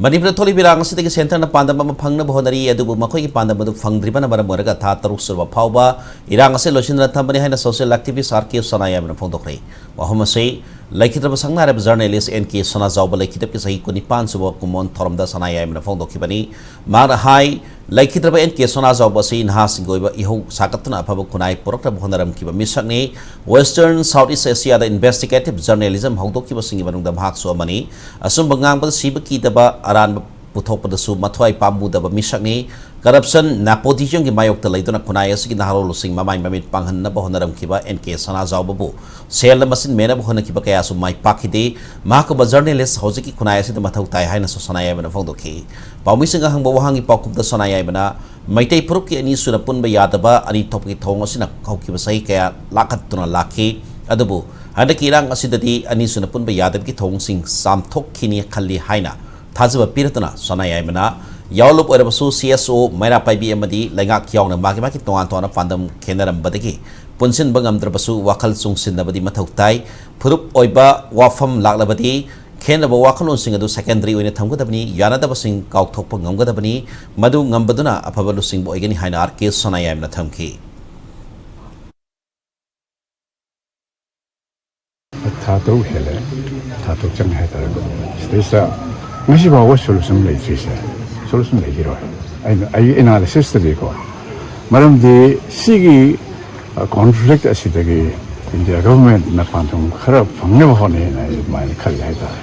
Manipur Toli Birang City Center na Pandama Pangna Bohonari, Adubu Makoy Pandama Fangdriban Maramoraga Tataruk Silva Pauba, Irang Solution na Tambani na social activist Arki Sanayam na Pondokre. Wahoma say, like it was a journalist and case Sana Zauba like it up is a Kunipan Subo Kumon Tormda Sanayam na Fondokibani, Mara High, like it and case Sana Zauba say in Hasingoiba Iho Sakatana Pabukunai, Porta Bonaram Kiba Misakni, Western Southeast Asia, the investigative journalism, Hondokiba Singiban the Hakso Mani, Asumbangang Sibaki daba aran puthok padasu mathwai pamu daba misakni corruption nepotism ki mayok talai to na kunai asigi naharo lusing mamai mamit panghan na bohonaram kiba NK Sana Zaubabu sel masin mena bohona kiba kaya su mai pakide mahko journalist hojiki kunai asi mathau tai haina so sanaya bana fongdoki paumi singa hang bawahangi pakum da sanaya bana maitai purup ki ani suna punba yadaba ani topki thong asina khauki basai kaya lakat tuna laki adabu handa kirang asidati ani suna punba yadab ki thong sing samthok khini khalli haina Tazaba Piratana, Sanayamana, Yalup or CSO, Mera Paibi Amadi, Langak Yong, and Makimaki Toantona Fandam, Kenaram Badaki, Punsin Bangam Drabasu, Wakal Sung Sinabadi Matautai, Purup Oiba, Wafam Laklabadi, Kenaba Wakalun Singadu secondary when a Tangadabani, Yanada Sing Kautopang Gamgadabani, Madu Gambaduna, a Pavalu Sing Boygani Hinar, Kis Sanayam Natamki. Tato Hele, Tato Chang Hatter, Mesti bawa solusi lagi solusi lagi roh. Ayu analisis tadi ko. Malam di segi konflik asyik India government nak pantung kerap panggil bahone na main kali ada.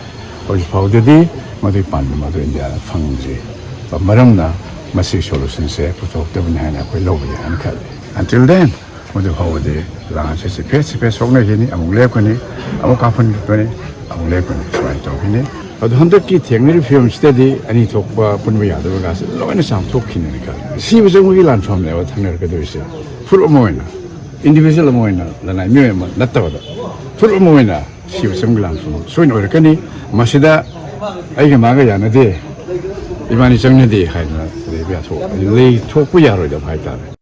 Oleh sebab jadi madu pandu madu India panggil. Malam na masih solusi saya putuk tu punya na kau lobi an kali. Until then madu bawa di langan sesuatu sokna ini amung lep ni, amung kapan ni, amung lep ni sebab itu ini. Ado hendak kita yang film steady, ani thokba punwa yada bagas, lawan sam thokkin ni kal. Si besar mungkin lancar ni, awak thangar kedua isi. Full moena, individual moena, lanai mui emang natta wada. Full moena, si besar mungkin lancar. So ini orang ni masih dah, ayah maga jana deh, imani cang ni deh, hai na, deh biasa. Lei thok punya roda hai tar.